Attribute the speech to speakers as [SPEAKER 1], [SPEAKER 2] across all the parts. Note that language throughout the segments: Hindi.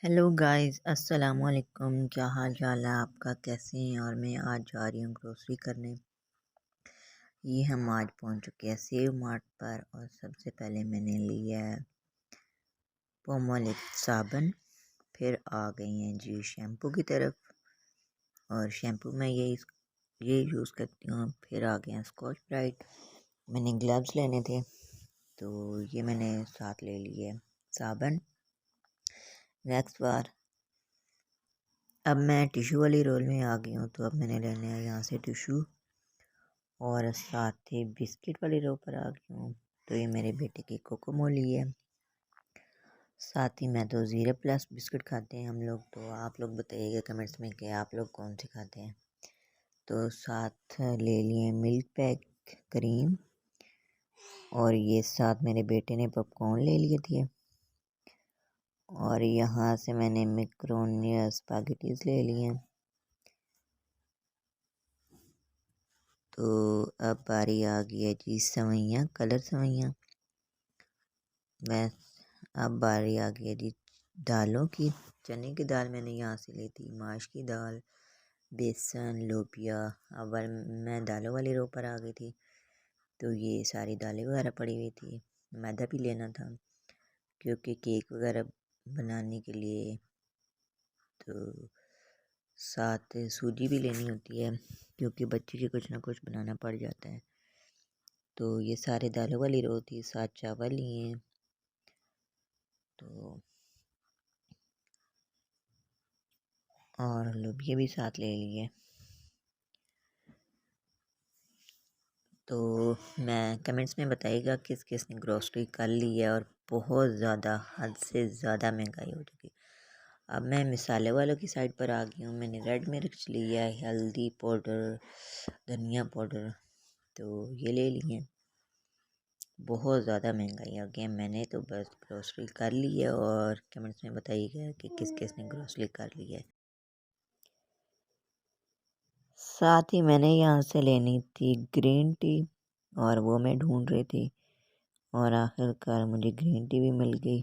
[SPEAKER 1] हेलो गाइस, अस्सलाम वालेकुम। क्या हाल चाल है आपका? कैसे हैं? और मैं आज जा रही हूँ ग्रोसरी करने। ये हम आज पहुँच चुके हैं सेव मार्ट पर और सबसे पहले मैंने लिया है पोमोलिप साबुन। फिर आ गई हैं जी शैम्पू की तरफ, और शैम्पू में ये यूज़ करती हूँ। फिर आ गए हैं स्कॉच ब्राइट। मैंने ग्लव्स लेने थे तो ये मैंने साथ ले लिए साबुन, वैक्स बार। अब मैं टिशू वाली रोल में आ गई हूँ, तो अब मैंने लेने हैं यहाँ से टिशू, और साथ ही बिस्किट वाली रो पर आ गई हूँ। तो ये मेरे बेटे की कोकोमोली है। साथ ही मैं तो ज़ीरो प्लस बिस्किट खाते हैं हम लोग। तो आप लोग बताइएगा कमेंट्स में कि आप लोग कौन से खाते हैं। तो साथ ले लिए मिल्क पैक क्रीम, और ये साथ मेरे बेटे ने पॉपकॉर्न ले लिए थे। और यहाँ से मैंने मैक्रोनी स्पैगेटीज ले लिए। तो अब बारी आ गई है जी सेवइयाँ, कलर सेवइयाँ। बस अब बारी आ गई है जी दालों की। चने की दाल मैंने यहाँ से ली थी, माश की दाल, बेसन, लोबिया। अब मैं दालों वाली रो पर आ गई थी, तो ये सारी दालें वगैरह पड़ी हुई थी। मैदा भी लेना था क्योंकि केक वगैरह बनाने के लिए। तो साथ सूजी भी लेनी होती है क्योंकि बच्चे के कुछ ना कुछ बनाना पड़ जाता है। तो ये सारे दालों वाली रो थी। साथ चावल लिए, तो और लोबिया भी साथ ले लिए। तो मैं कमेंट्स में बताइएगा किस किस ने ग्रोसरी कर ली है। और बहुत ज़्यादा, हद से ज़्यादा महंगाई हो चुकी। अब मैं मिसाले वालों की साइड पर आ गई हूँ। मैंने रेड मिर्च लिया है, हल्दी पाउडर, धनिया पाउडर, तो ये ले लिए। बहुत ज़्यादा महंगाई हो गई है। मैंने तो बस ग्रोसरी कर ली है, और कमेंट्स में बताइएगा कि किस किस ने ग्रोसरी कर ली है। साथ ही मैंने यहाँ से लेनी थी ग्रीन टी, और वो मैं ढूंढ रही थी, और आखिरकार मुझे ग्रीन टी भी मिल गई।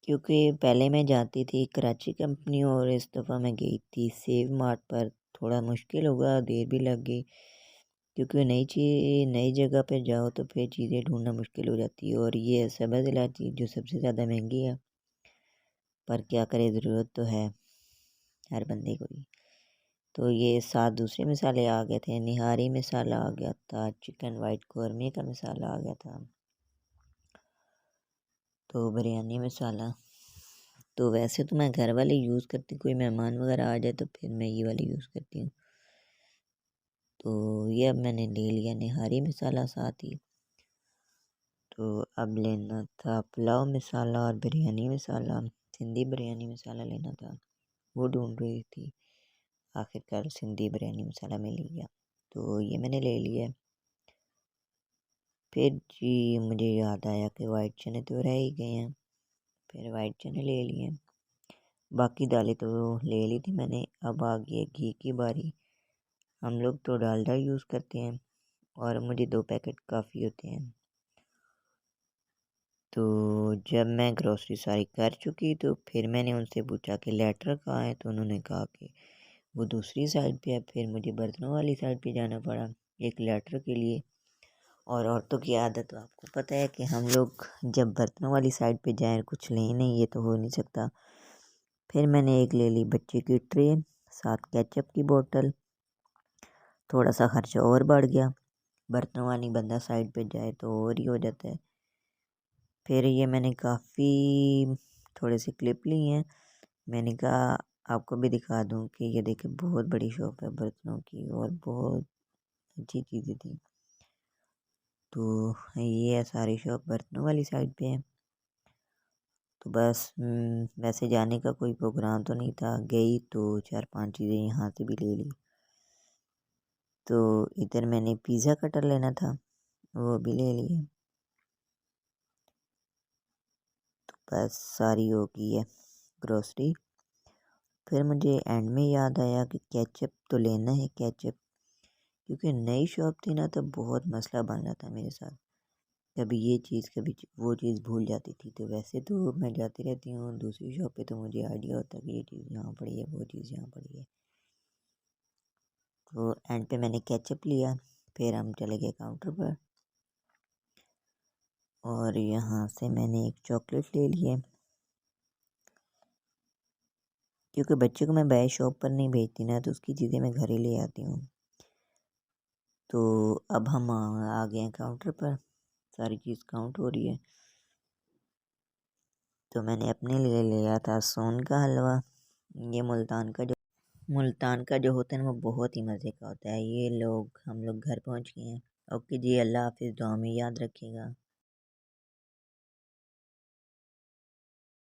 [SPEAKER 1] क्योंकि पहले मैं जाती थी कराची कंपनी, और इस दफ़ा मैं गई थी सेव मार्ट पर। थोड़ा मुश्किल होगा, देर भी लग गई, क्योंकि नई जगह पर जाओ तो फिर चीज़ें ढूंढना मुश्किल हो जाती है। और ये है सब्ज़ इलायची, जो सबसे ज़्यादा महंगी है, पर क्या करे, ज़रूरत तो है हर बंदे को ही। तो ये साथ दूसरे मसाले आ गए थे। निहारी मसाला आ गया था, चिकन वाइट कौरमे का मसाला आ गया था, तो बिरयानी मसाला। तो वैसे तो मैं घर वाले यूज़ करती, कोई मेहमान वगैरह आ जाए तो फिर मैं ये वाली यूज़ करती हूँ। तो ये अब मैंने ले लिया निहारी मसाला साथ ही। तो अब लेना था पुलाव मसाला और बिरयानी मसाला, सिंधी बिरयानी मसाला लेना था। वो ढूंढ रही थी, आखिरकार सिंधी बिरयानी मसाला मिल गया, तो ये मैंने ले लिया। फिर जी मुझे याद आया कि वाइट चने तो रह ही गए हैं, फिर वाइट चने ले लिए। बाकी दालें तो ले ली थी मैंने। अब आ गई है घी की बारी। हम लोग तो डालडा यूज़ करते हैं, और मुझे 2 पैकेट काफ़ी होते हैं। तो जब मैं ग्रोसरी सारी कर चुकी, तो फिर मैंने उनसे पूछा कि लेटर कहाँ है, तो उन्होंने कहा कि वो दूसरी साइड पे है। फिर मुझे बर्तनों वाली साइड पे जाना पड़ा एक लेटर के लिए। और औरतों की आदत तो आपको पता है कि हम लोग जब बर्तनों वाली साइड पे जाएं कुछ लें नहीं, ये तो हो नहीं सकता। फिर मैंने एक ले ली बच्चे की ट्रे, साथ केचप की बोतल। थोड़ा सा खर्चा और बढ़ गया, बर्तनों वाली बंदा साइड पे जाए तो और ही हो जाता है। फिर ये मैंने काफ़ी थोड़े से क्लिप लिए हैं। मैंने कहा आपको भी दिखा दूं कि ये देखिए बहुत बड़ी शॉप है बर्तनों की, और बहुत अच्छी चीज़ें थी। तो ये है सारी शॉप बर्तनों वाली साइड पे है। तो बस वैसे जाने का कोई प्रोग्राम तो नहीं था, गई तो 4-5 चीज़ें यहाँ से भी ले ली। तो इधर मैंने पिज़्ज़ा कटर लेना था, वो भी ले लिए। तो बस सारी हो गई है ग्रोसरी। फिर मुझे एंड में याद आया कि केचप तो लेना है, केचप, क्योंकि नई शॉप थी ना, तो बहुत मसला बन रहा था मेरे साथ। कभी ये चीज़ कभी वो चीज़ भूल जाती थी। तो वैसे तो मैं जाती रहती हूँ दूसरी शॉप पे, तो मुझे आइडिया होता है कि ये चीज़ यहाँ पड़ी है, वो चीज़ यहाँ पड़ी है। तो एंड पे मैंने केचप लिया, फिर हम चले गए काउंटर पर और यहाँ से मैंने एक चॉकलेट ले लिए, क्योंकि बच्चे को मैं बाहर शॉप पर नहीं भेजती ना, तो उसकी चीज़ें मैं घर ही ले आती हूँ। तो अब हम आ गए हैं काउंटर पर, सारी चीज़ काउंट हो रही है। तो मैंने अपने लिए लिया था सोन का हलवा। ये मुल्तान का जो होता है ना, वो बहुत ही मज़े का होता है। ये लोग हम लोग घर पहुंच गए हैं। ओके जी, अल्लाह हाफिज़, दुआ में याद रखिएगा।